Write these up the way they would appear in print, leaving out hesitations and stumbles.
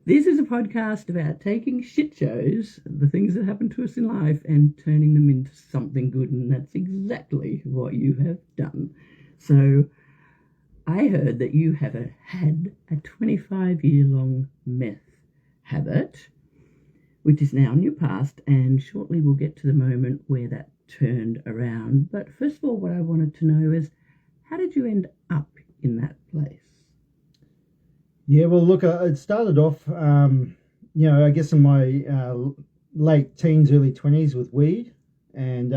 This is a podcast about taking shit shows, the things that happen to us in life, and turning them into something good, and that's exactly what you have done. So I heard that you have had a 25-year-long meth habit, which is now in your past, and shortly we'll get to the moment where that turned around. But first of all, what I wanted to know is, how did you end up in that place? Yeah, well, look, it started off, I guess in my late teens, early 20s with weed, and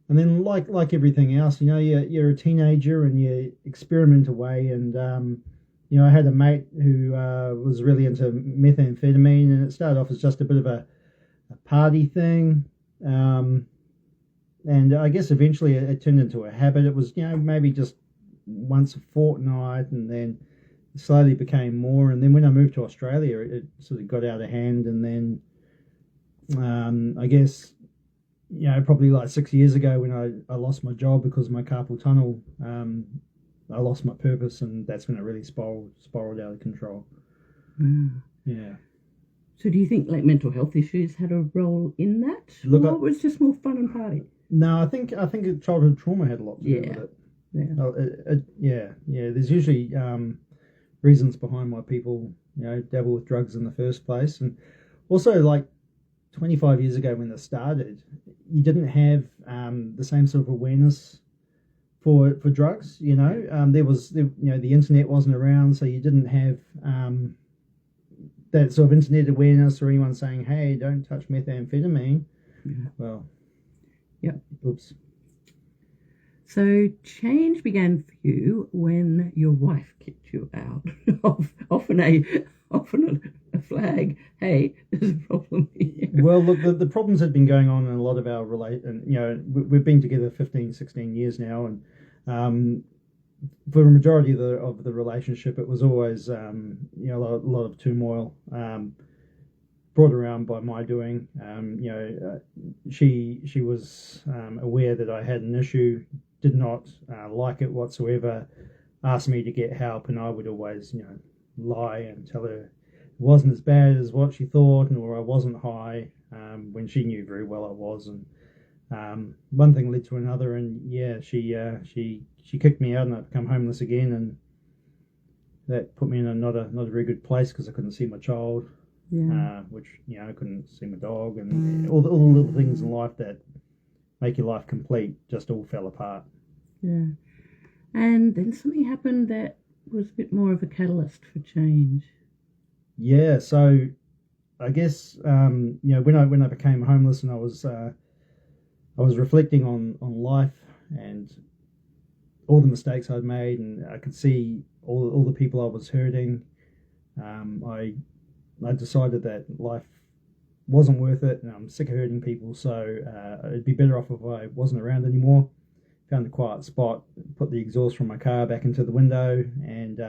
then like everything else, you're a teenager and you experiment away, and I had a mate who was really into methamphetamine, and it started off as just a bit of a party thing, and I guess eventually it turned into a habit. It was, maybe just once a fortnight, and then slowly became more. And then when I moved to Australia, it sort of got out of hand, and then I guess probably like 6 years ago when I lost my job because of my carpal tunnel, I lost my purpose, and that's when it really spiraled out of control. Yeah. So do you think like mental health issues had a role in that? Look, or it was just more fun and party? No, I think childhood trauma had a lot to do with it. Yeah. There's usually reasons behind why people dabble with drugs in the first place. And also, like 25 years ago when this started, you didn't have the same sort of awareness for drugs. There was the internet wasn't around, so you didn't have that sort of internet awareness or anyone saying, hey, don't touch methamphetamine. Well, oops. So change began for you when your wife kicked you out often a flag. Hey, there's a problem here. Well, look, the problems had been going on in a lot of our we've been together 15, 16 years now, and for a majority of the relationship, it was always a lot of turmoil, brought around by my doing. She was aware that I had an issue, did not like it whatsoever, asked me to get help, and I would always, lie and tell her it wasn't as bad as what she thought, or I wasn't high, when she knew very well I was. And one thing led to another, and she kicked me out, and I became homeless again, and that put me in a not a very good place because I couldn't see my child, which I couldn't see my dog, and all the little things in life that make your life complete just all fell apart. Yeah. And then something happened that was a bit more of a catalyst for change. Yeah, so I guess when I became homeless, and I was reflecting on life and all the mistakes I'd made, and I could see all the people I was hurting. I decided that life wasn't worth it, and I'm sick of hurting people, so it'd be better off if I wasn't around anymore. Found a quiet spot, put the exhaust from my car back into the window, and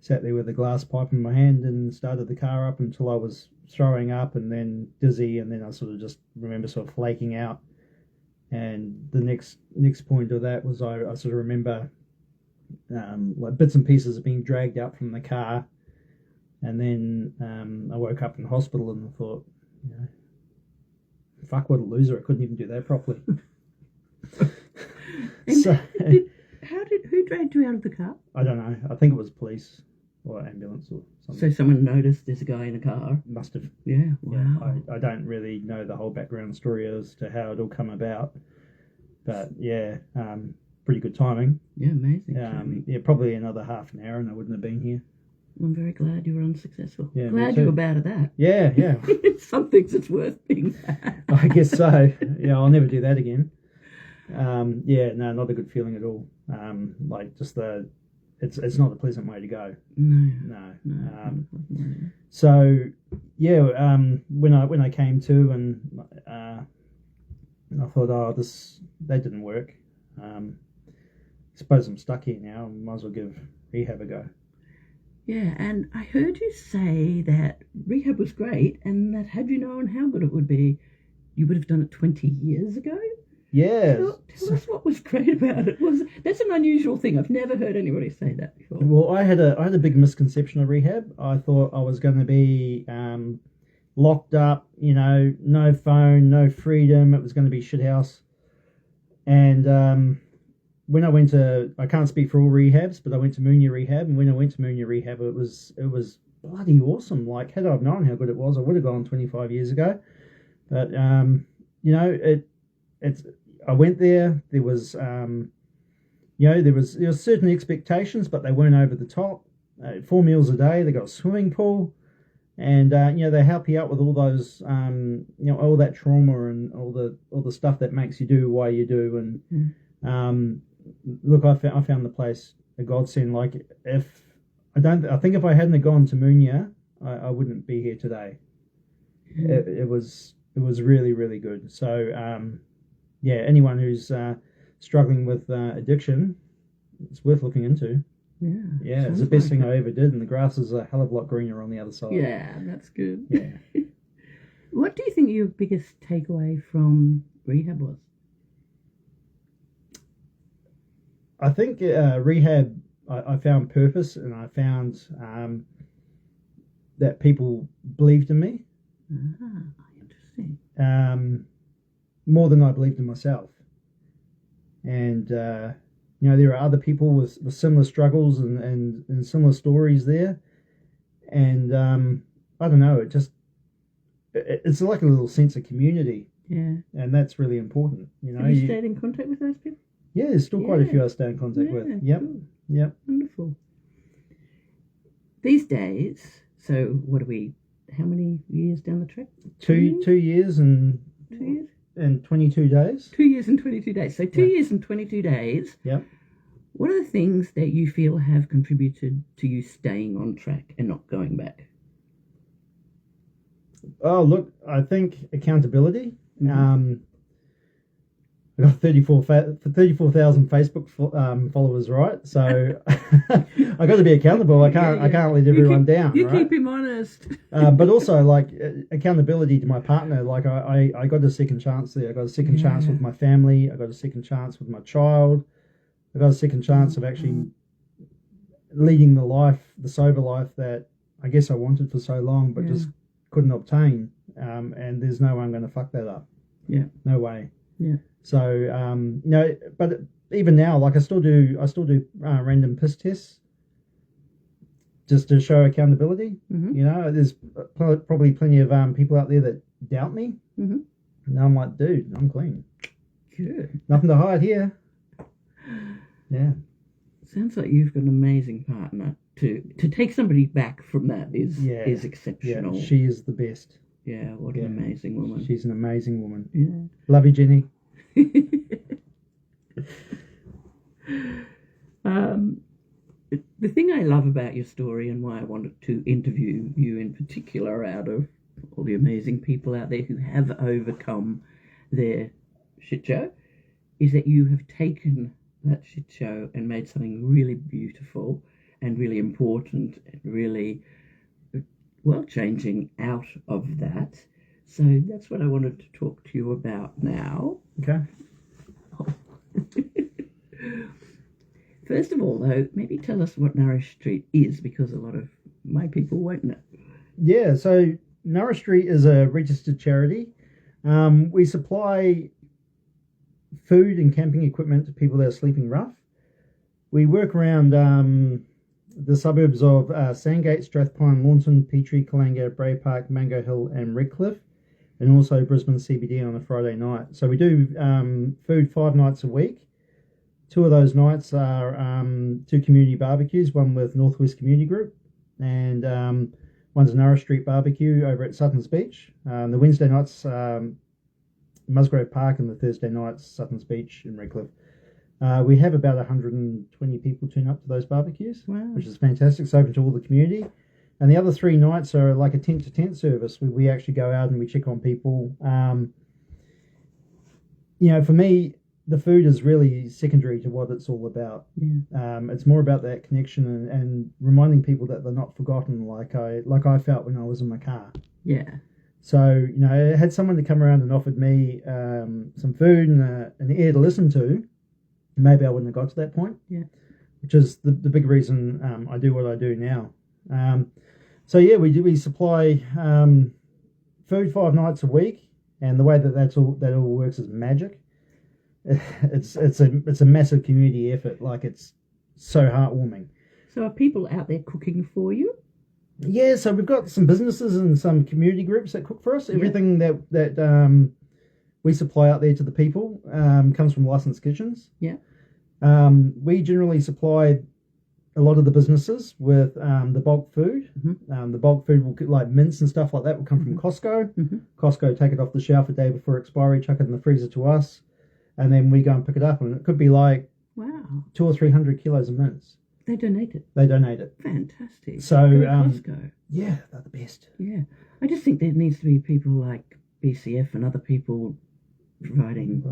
sat there with a glass pipe in my hand and started the car up until I was throwing up and then dizzy, and then I sort of just remember sort of flaking out. And the next point of that was I sort of remember like bits and pieces of being dragged out from the car, and then I woke up in hospital and I thought, fuck, what a loser, I couldn't even do that properly. So who dragged you out of the car? I don't know. I think it was police or ambulance or something. So someone noticed there's a guy in a car? Must have. Yeah, wow. Yeah, I don't really know the whole background story as to how it all come about. But yeah, pretty good timing. Yeah, amazing. Probably another half an hour and I wouldn't have been here. I'm very glad you were unsuccessful. Yeah, glad you were bad at that. Yeah. Some things it's worth being bad. I guess so. Yeah, I'll never do that again. No, not a good feeling at all. Like just it's not a pleasant way to go. No. So yeah, when I came to, and I thought, that didn't work. Suppose I'm stuck here now. Might as well give rehab a go. Yeah, and I heard you say that rehab was great, and that had you known how good it would be, you would have done it 20 years ago? Yeah. Tell us what was great about it. That's an unusual thing. I've never heard anybody say that before. Well, I had a big misconception of rehab. I thought I was going to be locked up, no phone, no freedom. It was going to be shit house. And when I can't speak for all rehabs, but I went to Moonya Rehab, and when I went to Moonya Rehab, it was bloody awesome. Like, had I known how good it was, I would have gone 25 years ago. But I went there. There was there was certain expectations, but they weren't over the top. 4 meals a day. They got a swimming pool, and they help you out with all those all that trauma and all the stuff that makes you do why you do. And look, I found the place a godsend. Like, I think if I hadn't have gone to Moonya, I wouldn't be here today. It was really, really good. So anyone who's struggling with addiction, it's worth looking into. Yeah, it's the best thing I ever did, and the grass is a hell of a lot greener on the other side. Yeah, that's good. Yeah. What do you think your biggest takeaway from rehab was? I think rehab, I found purpose, and I found that people believed in me. Interesting. More than I believed in myself. And, there are other people with similar struggles and similar stories there. And I don't know, it's like a little sense of community. Yeah. And that's really important. Have you stayed in contact with those people? Yeah, there's still quite a few I stay in contact with. Yep. Cool. Yep. Wonderful. These days, so how many years down the track? 2 years and 2 years? And 22 days. 2 years and 22 days. So 2 years and 22 days. Yep. What are the things that you feel have contributed to you staying on track and not going back? Oh, look, I think accountability. Mm-hmm. I got 34,000 Facebook followers, right? So I got to be accountable. I can't let everyone down. You right? keep him honest. But also, like, accountability to my partner. Like, I got a second chance there. I got a second chance with my family. I got a second chance with my child. I got a second chance of actually leading the sober life that I guess I wanted for so long, but just couldn't obtain. And there's no way I'm going to fuck that up. Yeah. No way. Yeah. So but even now, like, I still do random piss tests just to show accountability. Mm-hmm. There's probably plenty of people out there that doubt me. Mm-hmm. And I'm like, dude, I'm clean. Good. Nothing to hide here. Yeah. Sounds like you've got an amazing partner. To take somebody back from that is exceptional. Yeah, she is the best. Yeah, what an amazing woman. She's an amazing woman. Yeah. Love you, Jenny. The thing I love about your story, and why I wanted to interview you in particular out of all the amazing people out there who have overcome their shit show, is that you have taken that shit show and made something really beautiful and really important and really world-changing out of that. So that's what I wanted to talk to you about now. Okay. First of all, though, maybe tell us what Nourish Street is, because a lot of my people won't know. Yeah, so Nourish Street is a registered charity. We supply food and camping equipment to people that are sleeping rough. We work around the suburbs of Sandgate, Strathpine, Launton, Petrie, Kalanga, Bray Park, Mango Hill and Redcliffe, and also Brisbane CBD on a Friday night. So we do food 5 nights a week. 2 of those nights are 2 community barbecues, one with Northwest Community Group, and one's a Nourish Street barbecue over at Sutton's Beach. The Wednesday nights, Musgrave Park, and the Thursday nights, Sutton's Beach in Redcliffe. We have about 120 people turn up to those barbecues, which is fantastic. It's open to all the community. And the other 3 nights are like a tent-to-tent service where we actually go out and we check on people. For me, the food is really secondary to what it's all about. Yeah. It's more about that connection and reminding people that they're not forgotten, like I felt when I was in my car. Yeah. So, I had someone to come around and offered me some food and an ear to listen to. Maybe I wouldn't have got to that point. Yeah. Which is the big reason I do what I do now. We supply food 5 nights a week, and the way that all works is magic. It's a massive community effort. Like, it's so heartwarming. So are people out there cooking for you? Yeah, so we've got some businesses and some community groups that cook for us. Everything that we supply out there to the people comes from licensed kitchens. Yeah. We generally supply a lot of the businesses with the bulk food. Mm-hmm. The bulk food will get, like mince and stuff like that, will come from Costco. Mm-hmm. Costco take it off the shelf a day before expiry, chuck it in the freezer to us, and then we go and pick it up. And it could be like 200 or 300 kilos of mince. They donate it. Fantastic. So Costco. Yeah, they're the best. Yeah, I just think there needs to be people like BCF and other people providing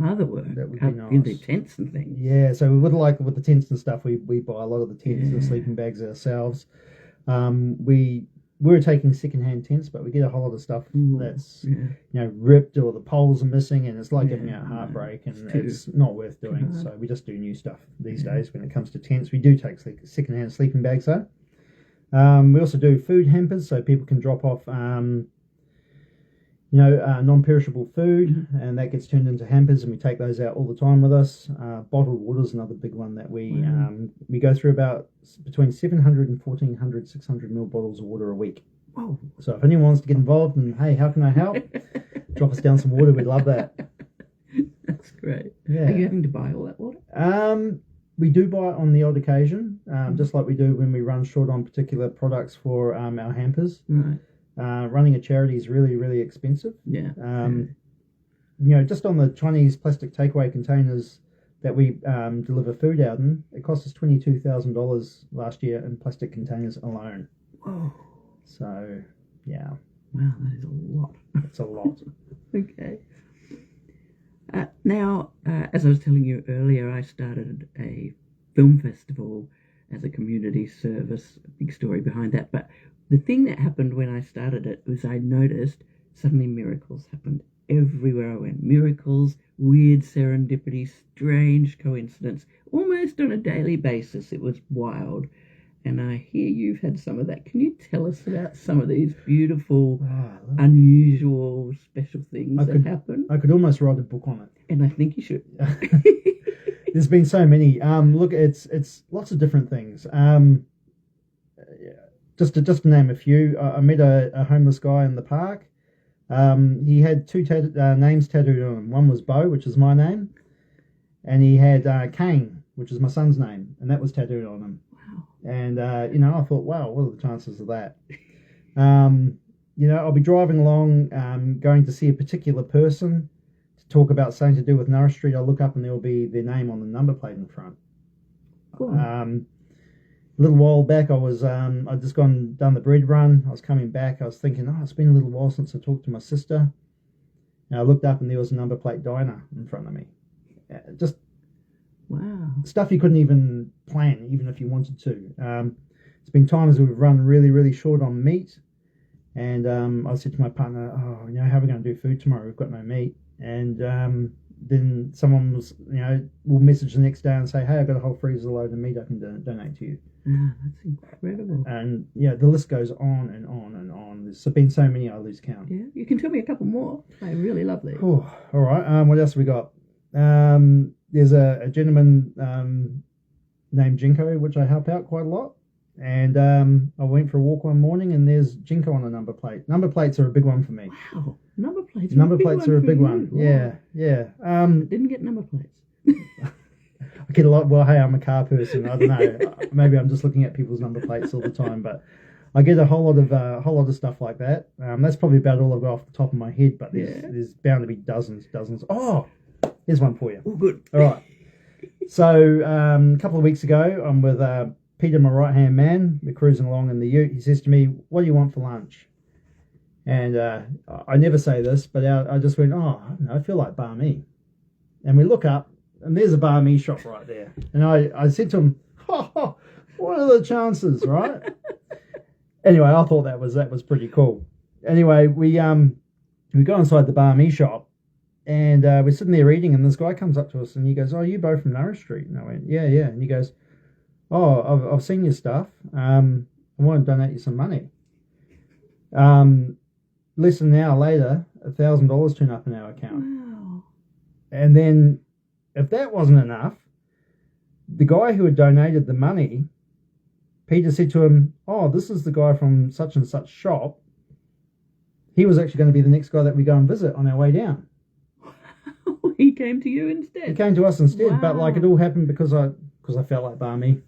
other work. That would be nice. The tents and things. Yeah, so we would like with the tents and stuff. We buy a lot of the tents and sleeping bags ourselves. We're taking secondhand tents, but we get a whole lot of stuff that's ripped, or the poles are missing, and it's like giving out heartbreak, and it's not worth doing. So we just do new stuff these days when it comes to tents. We do take secondhand sleeping bags though. We also do food hampers, so people can drop off non-perishable food, and that gets turned into hampers, and we take those out all the time with us. Bottled water is another big one that we go through about between 700 and 1,400, 600 ml bottles of water a week. Wow. So if anyone wants to get involved and, hey, how can I help? Drop us down some water, we'd love that. That's great. Yeah. Are you having to buy all that water? We do buy it on the odd occasion, just like we do when we run short on particular products for our hampers. Right. Running a charity is really, really expensive. Yeah. Just on the Chinese plastic takeaway containers that we deliver food out in, it cost us $22,000 last year in plastic containers alone. Whoa. So, yeah. Wow, that is a lot. It's a lot. Okay. Now, as I was telling you earlier, I started a film festival as a community service. A big story behind that. But the thing that happened when I started it was I noticed suddenly miracles happened everywhere I went. Miracles, weird serendipity, strange coincidence, almost on a daily basis. It was wild. And I hear you've had some of that. Can you tell us about some of these beautiful, unusual, special things that happen? I could almost write a book on it. And I think you should. There's been so many. Look, it's lots of different things. Just to name a few, I met a homeless guy in the park. He had two names tattooed on him. One was Beau, which is my name, and he had Kane, which is my son's name, and that was tattooed on him. Wow. And I thought, wow, what are the chances of that? I'll be driving along, going to see a particular person to talk about something to do with Nourish Street. I'll look up and there will be their name on the number plate in front. Cool. A little while back, I'd just done the bread run. I was coming back. I was thinking, it's been a little while since I talked to my sister. And I looked up and there was a number plate diner in front of me. Just wow, stuff you couldn't even plan, even if you wanted to. It's been times we've run really, really short on meat. And I said to my partner, how are we going to do food tomorrow? We've got no meat. And then someone will message the next day and say, hey, I've got a whole freezer load of meat I can donate to you. That's incredible. And the list goes on and on and on. There's been so many I lose count. Yeah, you can tell me a couple more. They're really lovely. Oh, all right. What else have we got? There's a gentleman named Jinko, which I help out quite a lot. And I went for a walk one morning and there's Jinko on a number plate. Number plates are a big one for me. Wow. Number plates are a big one. Wow. Yeah. Didn't get number plates. I get a lot. Well, hey, I'm a car person. I don't know. Maybe I'm just looking at people's number plates all the time, but I get a whole lot of stuff like that. That's probably about all I've got off the top of my head. But there's bound to be dozens. Oh, here's one for you. Oh, good. All right. So a couple of weeks ago, I'm with Peter, my right hand man. We're cruising along in the ute. He says to me, "What do you want for lunch?" And I never say this, but I just went, I feel like banh mi. And we look up, and there's a banh mi shop right there. And I said to him, what are the chances, right? Anyway, I thought that was pretty cool. anyway, we go inside the barmy shop, and we're sitting there eating, and this guy comes up to us, and he goes, "Oh, you Beau from Nourish Street?" And I went, "Yeah, yeah." And he goes, "Oh, I've seen your stuff. I want to donate you some money." Less than an hour later, $1,000 turned up in our account. Wow. And then, if that wasn't enough, the guy who had donated the money, Peter said to him, "Oh, this is the guy from such and such shop. He was actually going to be the next guy that we go and visit on our way down." He came to you instead. He came to us instead, Wow. but like it all happened because I felt like barmy.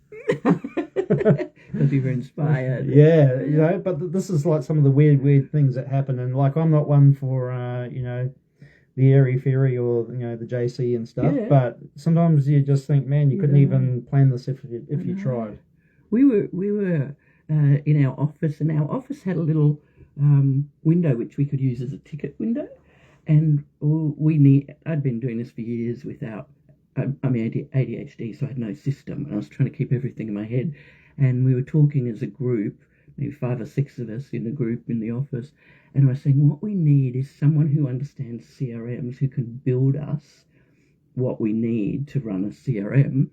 Because you were inspired. Yeah, you know. But this is like some of the weird things that happen, and like I'm not one for the airy fairy or the JC and stuff. Yeah. But sometimes you just think, man, you couldn't even plan this if you tried. We were in our office, and our office had a little window which we could use as a ticket window, and I'd been doing this for years without. I'm ADHD, so I had no system, and I was trying to keep everything in my head. And we were talking as a group, maybe 5 or 6 of us in a group in the office, and I was saying what we need is someone who understands CRMs, who can build us what we need to run a CRM.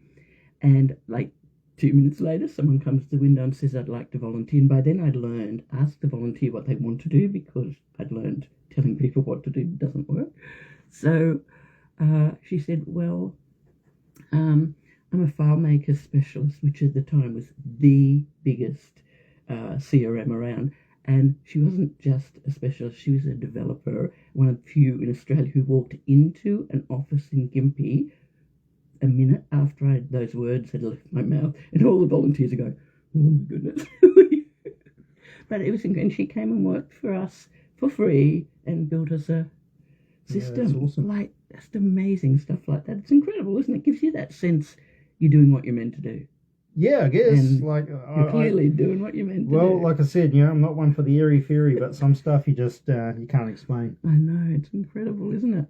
And like 2 minutes later, someone comes to the window and says, "I'd like to volunteer." And by then I'd learned, ask the volunteer what they want to do, because I'd learned telling people what to do doesn't work. So she said, "Well, I'm a FileMaker specialist," which at the time was the biggest CRM around. And she wasn't just a specialist, she was a developer, one of the few in Australia who walked into an office in Gympie a minute after those words had left my mouth, and all the volunteers are going, "Oh my goodness." But it was, and she came and worked for us for free and built us a system. Yeah, that's awesome. Like, just amazing stuff like that. It's incredible, isn't it? It gives you that sense you're doing what you're meant to do. Yeah, I guess. And like you're clearly doing what you're meant to do. Well, like I said, I'm not one for the airy fairy, but some stuff you just you can't explain. I know, it's incredible, isn't it?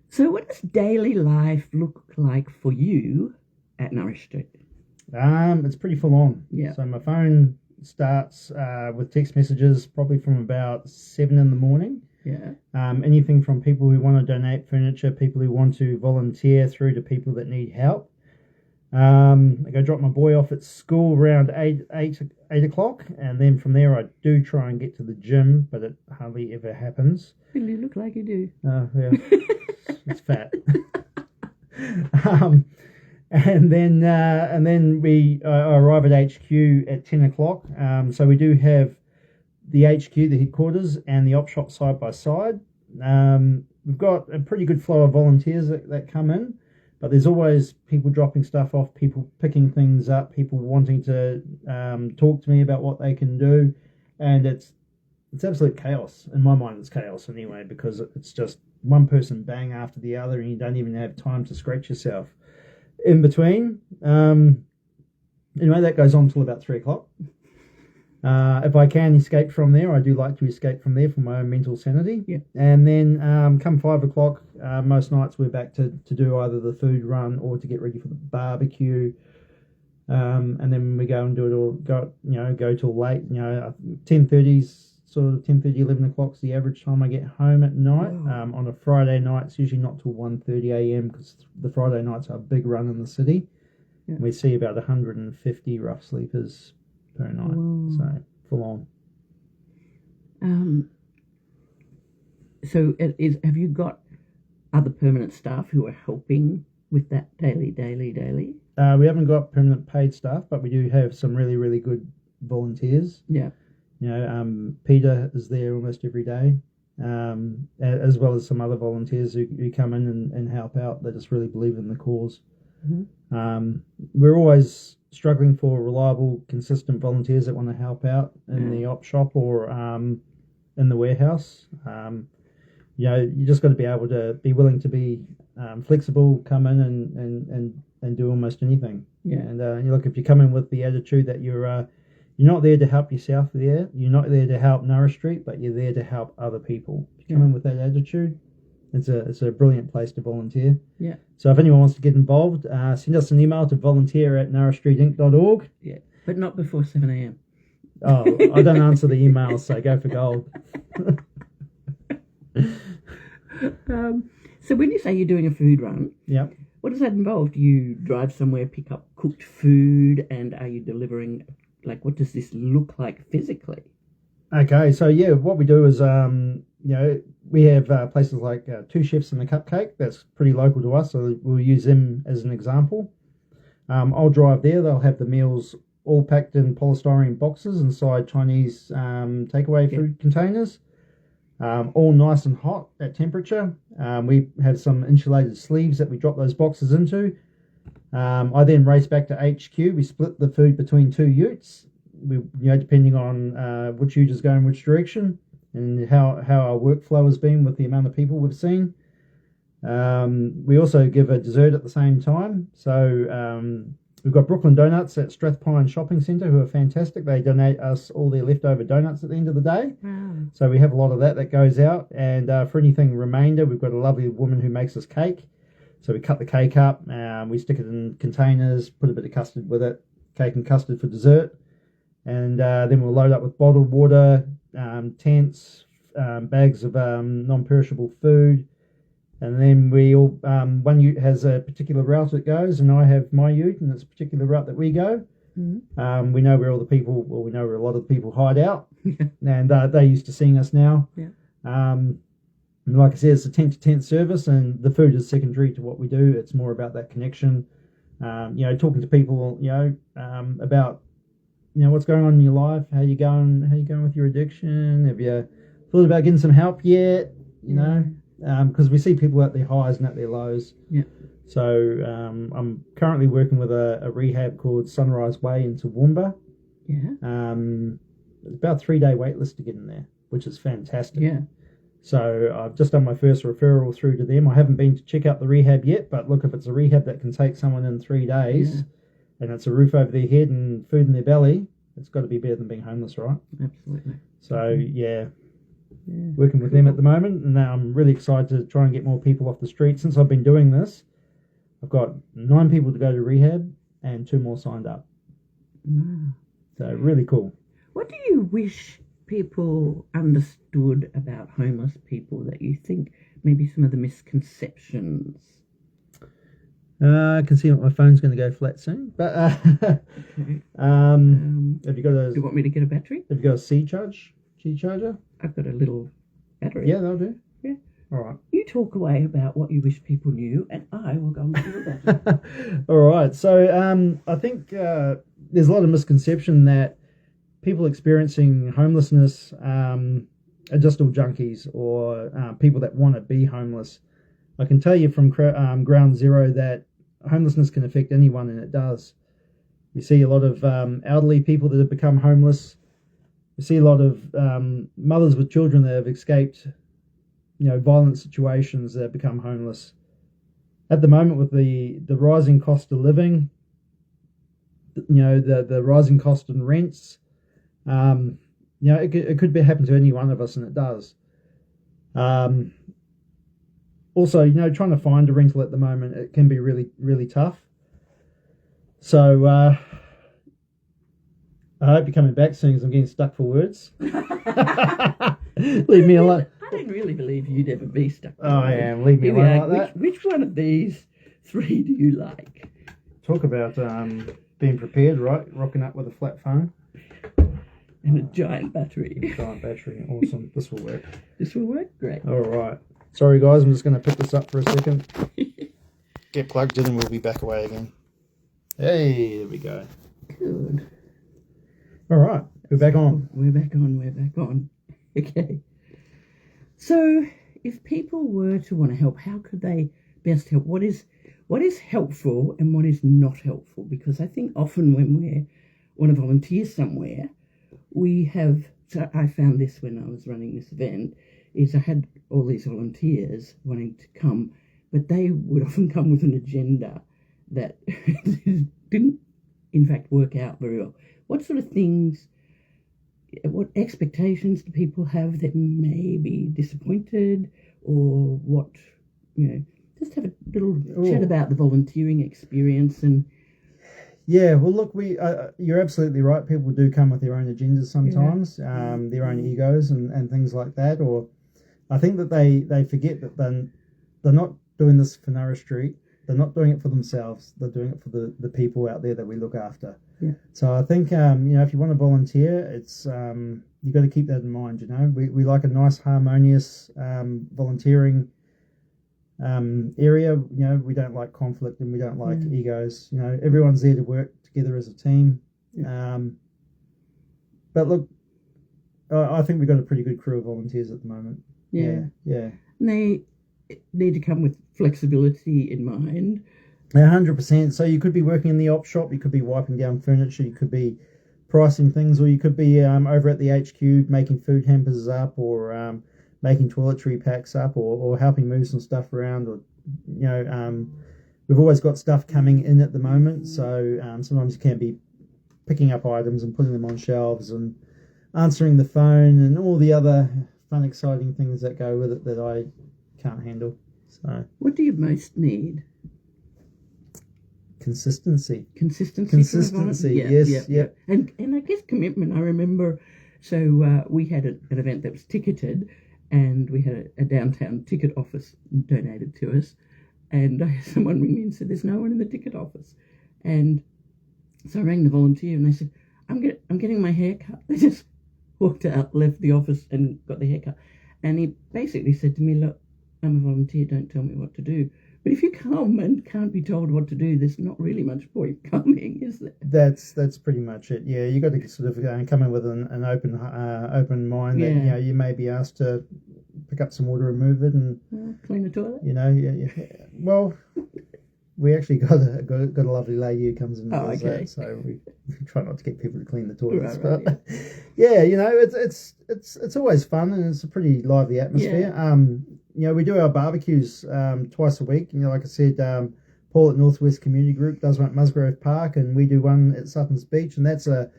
So what does daily life look like for you at Nourish Street? It's pretty full on. Yeah. So my phone starts with text messages probably from about 7 in the morning. Yeah. Anything from people who want to donate furniture, people who want to volunteer, through to people that need help. I go drop my boy off at school around 8 o'clock, and then from there I do try and get to the gym, but it hardly ever happens. Well, you look like you do. Yeah. It's fat. And then we arrive at HQ at 10 o'clock. So we do have the HQ, the headquarters, and the op shop side by side. We've got a pretty good flow of volunteers that come in, but there's always people dropping stuff off, people picking things up, people wanting to talk to me about what they can do, and it's absolute chaos. In my mind, it's chaos anyway, because it's just one person bang after the other, and you don't even have time to scratch yourself in between. Anyway, that goes on till about 3 o'clock. If I can escape from there, I do like to escape from there for my own mental sanity. Yeah. And then come 5 o'clock, most nights we're back to do either the food run or to get ready for the barbecue. And then we go and do it all, go till late, 10:30's sort of 10:30, 11 o'clock's the average time I get home at night. Wow. On a Friday night, it's usually not till 1:30 a.m. because the Friday nights are a big run in the city. Yeah. We see about 150 rough sleepers per night. Wow. So full on. So have you got other permanent staff who are helping with that daily? We haven't got permanent paid staff, but we do have some really, really good volunteers. Yeah. Peter is there almost every day, as well as some other volunteers who come in and help out. They just really believe in the cause. Mm-hmm. We're always struggling for reliable, consistent volunteers that want to help out in the op shop or in the warehouse. You just got to be able to be willing to be flexible, come in and do almost anything. Yeah. And look, if you come in with the attitude that you're not there to help yourself you're not there to help Nourish Street, but you're there to help other people. If you come in with that attitude, it's a brilliant place to volunteer. Yeah. So if anyone wants to get involved, send us an email to volunteer@nourishstreetinc.org. Yeah, but not before 7 a.m. Oh, I don't answer the emails, so go for gold. So when you say you're doing a food run, Yep. what does that involve? Do you drive somewhere, pick up cooked food, and are you delivering? Like, what does this look like physically? Okay, so yeah, what we do is, we have places like Two Chefs and a Cupcake. That's pretty local to us, so we'll use them as an example. I'll drive there. They'll have the meals all packed in polystyrene boxes inside Chinese takeaway food containers, all nice and hot at temperature. We have some insulated sleeves that we drop those boxes into. I then race back to HQ. We split the food between two utes. Depending on which ute is going which direction and how our workflow has been with the amount of people we've seen. We also give a dessert at the same time. So we've got Brooklyn Donuts at Strathpine Shopping Centre, who are fantastic. They donate us all their leftover donuts at the end of the day. Wow. So we have a lot of that goes out. And for anything remainder, we've got a lovely woman who makes us cake. So we cut the cake up, we stick it in containers, put a bit of custard with it, cake and custard for dessert. And then we'll load up with bottled water, tents, bags of non-perishable food. And then we all, one ute has a particular route it goes, and I have my ute, and it's a particular route that we go. Mm-hmm. We know where all the people, well, we know where a lot of the people hide out, and they're used to seeing us now. Yeah. And like I said, it's a tent-to-tent service, and the food is secondary to what we do. It's more about that connection, talking to people, about, what's going on in your life, how you going with your addiction, have you thought about getting some help yet, because we see people at their highs and at their lows. Yeah. So I'm currently working with a rehab called Sunrise Way in Toowoomba. Yeah. It's about a 3-day wait list to get in there, which is fantastic. Yeah. So I've just done my first referral through to them. I haven't been to check out the rehab yet, but look, if it's a rehab that can take someone in 3 days, and it's a roof over their head and food in their belly, it's got to be better than being homeless, right? Absolutely. So working with them at the moment, and now I'm really excited to try and get more people off the street. Since I've been doing this, I've got 9 people to go to rehab and 2 more signed up. Wow. So really cool. What do you wish people understood about homeless people that you think maybe some of the misconceptions? I can see that my phone's going to go flat soon, but okay. Have you got a? Do you want me to get a battery? Have you got a C charger? I've got a little battery. Yeah, that'll do. Yeah. All right. You talk away about what you wish people knew, and I will go and get a battery. All right. So I think there's a lot of misconception that people experiencing homelessness are just all junkies or people that want to be homeless. I can tell you from ground zero that homelessness can affect anyone, and it does. We see a lot of elderly people that have become homeless. We see a lot of mothers with children that have escaped, violent situations that have become homeless. At the moment, with the rising cost of living, the rising cost in rents, it could be happen to any one of us, and it does. Also, trying to find a rental at the moment, it can be really, really tough. So I hope you're coming back soon, because I'm getting stuck for words. Leave me alone. I didn't really believe you'd ever be stuck. Oh, I am. Leave me alone like that. Which one of these 3 do you like? Talk about being prepared, right? Rocking up with a flat phone. And a giant battery. Awesome. This will work. This will work? Great. All right. Sorry, guys. I'm just going to pick this up for a second. Get plugged in and we'll be back away again. Hey, there we go. Good. All right. We're back on. We're back on. Okay. So, if people were to want to help, how could they best help? What is helpful and what is not helpful? Because I think often when we want to volunteer somewhere, so I found this when I was running this event, is I had all these volunteers wanting to come, but they would often come with an agenda that didn't, in fact, work out very well. What sort of things, what expectations do people have that may be disappointed, or what, just have a little chat about the volunteering experience and Yeah, well, look, you're absolutely right. People do come with their own agendas sometimes, their own egos and things like that. Or I think that they forget that they're not doing this for Nourish Street. They're not doing it for themselves. They're doing it for the people out there that we look after. Yeah. So I think, if you want to volunteer, it's you got to keep that in mind. We like a nice, harmonious volunteering area. We don't like conflict and we don't like egos. Everyone's there to work together as a team. But look, I think we've got a pretty good crew of volunteers at the moment. Yeah. And they need to come with flexibility in mind. 100%. So you could be working in the op shop, you could be wiping down furniture, you could be pricing things, or you could be over at the HQ making food hampers up, or making toiletry packs up, or helping move some stuff around, or we've always got stuff coming in at the moment, so sometimes you can be picking up items and putting them on shelves and answering the phone and all the other fun, exciting things that go with it that I can't handle. So, what do you most need? Consistency. Consistency. Yes. And I guess commitment. I remember. So we had an event that was ticketed, and we had a downtown ticket office donated to us. And I had someone ring me and said, "There's no one in the ticket office." And so I rang the volunteer, and they said, "I'm getting my hair cut." They just walked out, left the office, and got the haircut. And he basically said to me, "Look, I'm a volunteer. Don't tell me what to do. But if you come and can't be told what to do, there's not really much point coming, is there?" That's pretty much it. Yeah, you got to sort of come in with an open mind. That you may be asked to pick up some water and move it, and clean the toilet. Well, we actually got a lovely lady who comes in and does that, so we try not to get people to clean the toilets. Right, but it's always fun, and it's a pretty lively atmosphere. We do our barbecues twice a week. Like I said, Paul at Northwest Community Group does one at Musgrove Park, and we do one at Sutton's Beach, and that's a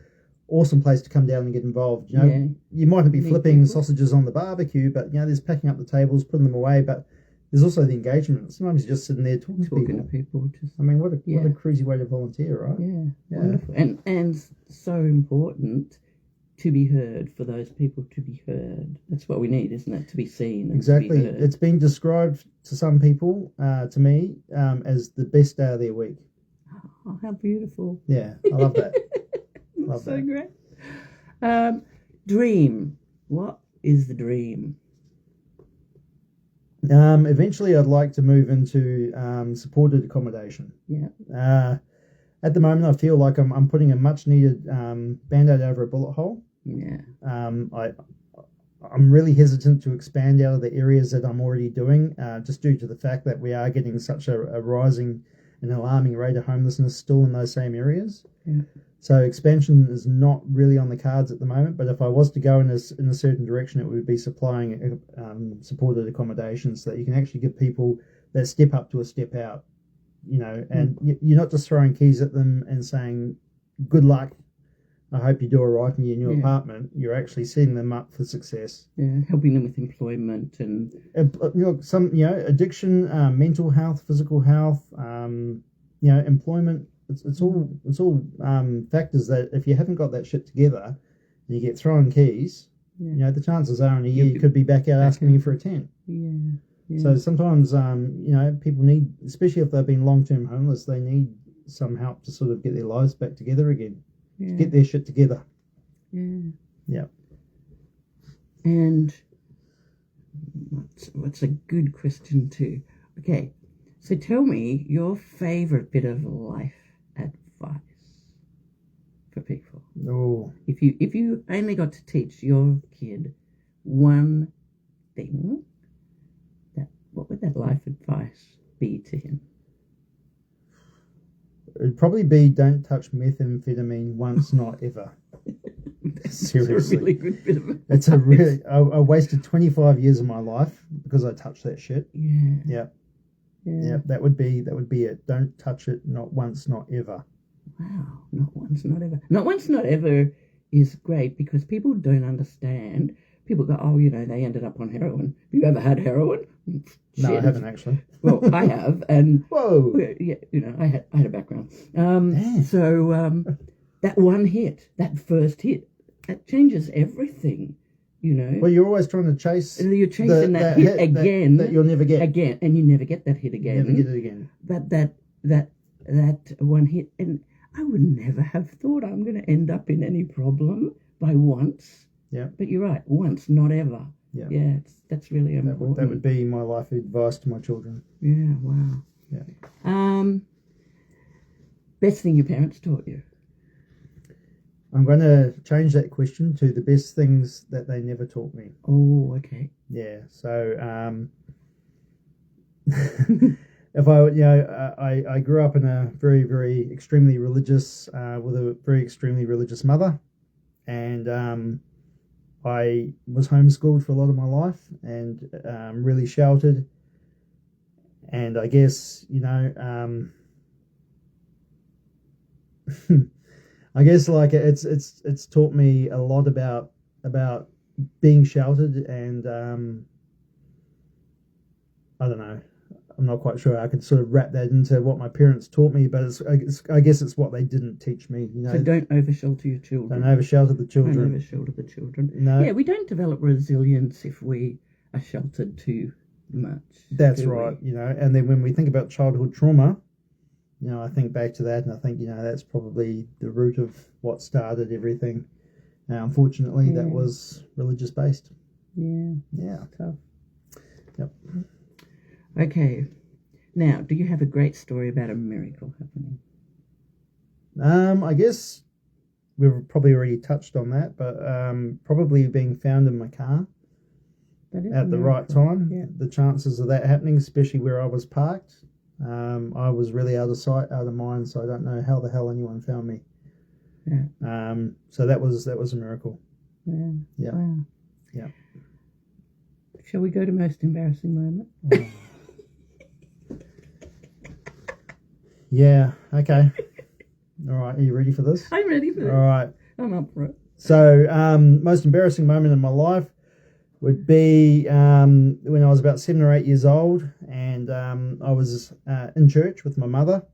awesome place to come down and get involved. You might not be flipping sausages on the barbecue, but there's packing up the tables, putting them away, but there's also the engagement. Sometimes you're just sitting there talking to people. I mean, what a crazy way to volunteer, right? Yeah. Wonderful. And so important to be heard, for those people to be heard. That's what we need, isn't it? To be seen. Exactly. It's been described to some people, to me, as the best day of their week. Oh, how beautiful. Yeah, I love that. So great. Dream. What is the dream? Eventually, I'd like to move into supported accommodation. Yeah. At the moment, I feel like I'm putting a much needed band-aid over a bullet hole. Yeah. I'm really hesitant to expand out of the areas that I'm already doing, just due to the fact that we are getting such a rising and alarming rate of homelessness still in those same areas. Yeah. So expansion is not really on the cards at the moment. But if I was to go in a certain direction, it would be supplying supported accommodation, so that you can actually give people that step up to a step out. And you're not just throwing keys at them and saying, "Good luck, I hope you do all right in your new apartment." You're actually setting them up for success. Yeah, helping them with employment and some addiction, mental health, physical health, employment. It's all factors that if you haven't got that shit together, and you get thrown keys, the chances are in a year you could be back out asking you for a tent. Yeah. So sometimes, people need, especially if they've been long-term homeless, they need some help to sort of get their lives back together again, to get their shit together. Yeah. And what's a good question too? Okay, so tell me your favourite bit of life advice for people. Oh. If you only got to teach your kid one thing, what would that life advice be to him? It'd probably be, don't touch methamphetamine once, not ever. Seriously. It's a really good bit of advice. It's a really... I wasted 25 years of my life because I touched that shit. Yeah. Yeah, that would be it. Don't touch it, not once, not ever. Wow, not once, not ever. Not once, not ever is great, because people don't understand people go, oh, they ended up on heroin. Have you ever had heroin? No, Shit. I haven't actually. Well, I have, and Whoa. yeah, I had a background. Damn. So that one hit, that first hit, that changes everything. Well, you're always trying to chase. You're chasing that hit again. That you'll never get again, and you never get that hit again. Never get it again. But that one hit, and I would never have thought I'm going to end up in any problem by once. Yeah. But you're right, once, not ever. Yeah. Yeah, that's really important. That would be my life advice to my children. Yeah. Wow. Yeah. Best thing your parents taught you. I'm going to change that question to the best things that they never taught me. Oh, okay. Yeah. So, if I grew up in a very, very extremely religious, with a very extremely religious mother, and I was homeschooled for a lot of my life, and really sheltered. And I guess I guess like it's taught me a lot about being sheltered, and I don't know. I'm not quite sure I could sort of wrap that into what my parents taught me, but I guess it's what they didn't teach me. So don't over-shelter your children. Don't over-shelter the children. Don't over-shelter the children. No. Yeah, we don't develop resilience if we are sheltered too much. That's right. And then when we think about childhood trauma, I think back to that, and I think that's probably the root of what started everything. Unfortunately, that was religious based. Yeah. Yeah. Tough. Yep. Okay. Now, do you have a great story about a miracle happening? I guess we've probably already touched on that, but probably being found in my car at the right time. Yeah. The chances of that happening, especially where I was parked, I was really out of sight, out of mind, so I don't know how the hell anyone found me. Yeah. So that was a miracle. Yeah. Yeah. Wow. Yeah. Shall we go to most embarrassing moment? Oh. Yeah. Okay. All right. Are you ready for this? I'm ready for this. All right. I'm up for it. So, most embarrassing moment in my life would be when I was about 7 or 8 years old, and I was in church with my mother,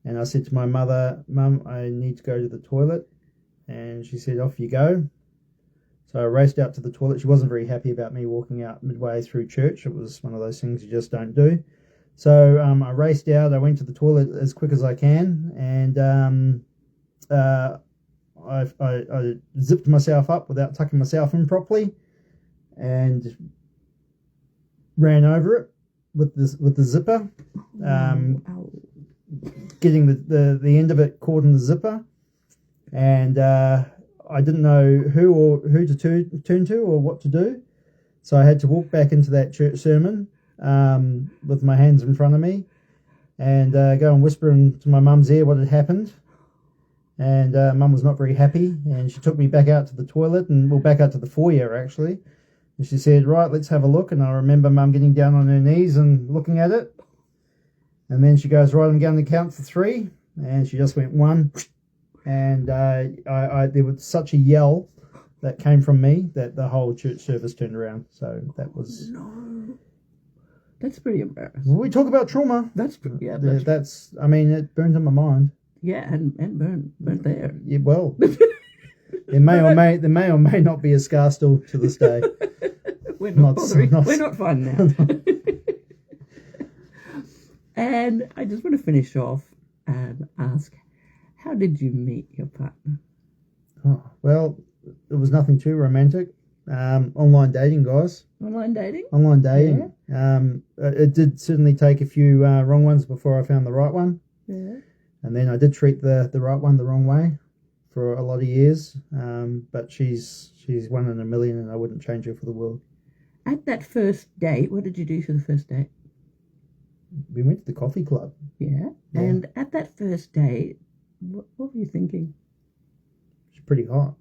and I said to my mother, "Mum, I need to go to the toilet," and she said, "Off you go." So I raced out to the toilet. She wasn't very happy about me walking out midway through church. It was one of those things you just don't do. So I raced out. I went to the toilet as quick as I can, and I zipped myself up without tucking myself in properly, and ran over it with the zipper, getting the end of it caught in the zipper, and I didn't know who to turn to or what to do, so I had to walk back into that church sermon with my hands in front of me, and go and whisper into my mum's ear what had happened. And Mum was not very happy, and she took me back out to the toilet, back out to the foyer actually. And she said, "Right, let's have a look." And I remember Mum getting down on her knees and looking at it. And then she goes, "Right, I'm going to count to 3." And she just went 1. And there was such a yell that came from me that the whole church service turned around. So that was... No. That's pretty embarrassing. When we talk about trauma, That's pretty, yeah. that's I mean, it burned in my mind. Yeah, and burnt there. Yeah, well, there may or may not be a scar still to this day. We're not bothering. We're not fun now. And I just want to finish off and ask, how did you meet your partner? Oh, well, it was nothing too romantic. Online dating, guys. Online dating? Online dating. Yeah. It did certainly take a few wrong ones before I found the right one. Yeah. And then I did treat the right one the wrong way for a lot of years. But she's one in a million, and I wouldn't change her for the world. At that first date, what did you do for the first date? We went to the coffee club. Yeah. And at that first date, what were you thinking? She's pretty hot.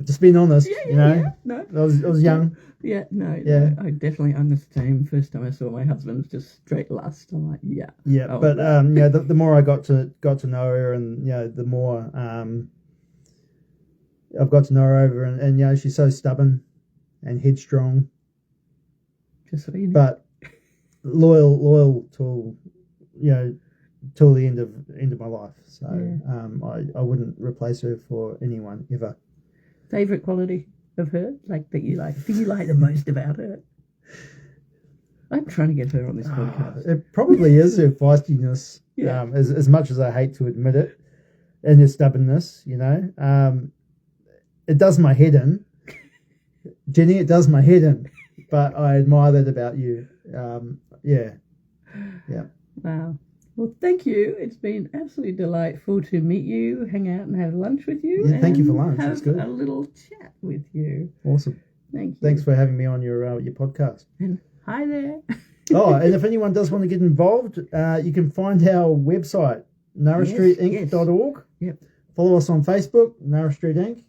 Just being honest, No. I was young. Yeah, no, Yeah. I definitely, I'm the same. First time I saw my husband was just straight lust. I'm like, yeah. Yeah, oh, but the more I got to know her, and the more I've got to know her over, and you know, she's so stubborn and headstrong, Just so you know. but loyal till, you know, till the end of my life. So I wouldn't replace her for anyone ever. Favorite quality of her, like that you like the most about her? I'm trying to get her on this podcast. It probably is her feistiness. Yeah. As much as I hate to admit it, and her stubbornness, you know, it does my head in. Jenny, it does my head in, but I admire that about you. Yeah. Wow. Well, thank you. It's been absolutely delightful to meet you, hang out and have lunch with you. Yeah, thank you for and lunch. Have That's good. a little chat with you. Awesome. Thank you. Thanks for having me on your podcast. And hi there. Oh, and if anyone does want to get involved, you can find our website, nourishstreetinc.org. Yep. Follow us on Facebook, Nourish Street Inc.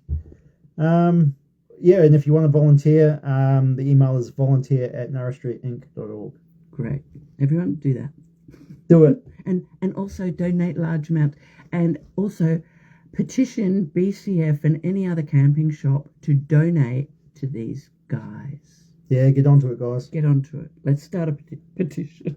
Yeah, and if you want to volunteer, the email is volunteer@nourishstreetinc.org. Great. Everyone do that. Do it. And also donate large amounts. And also petition BCF and any other camping shop to donate to these guys. Yeah, get onto it, guys. Get onto it. Let's start a petition.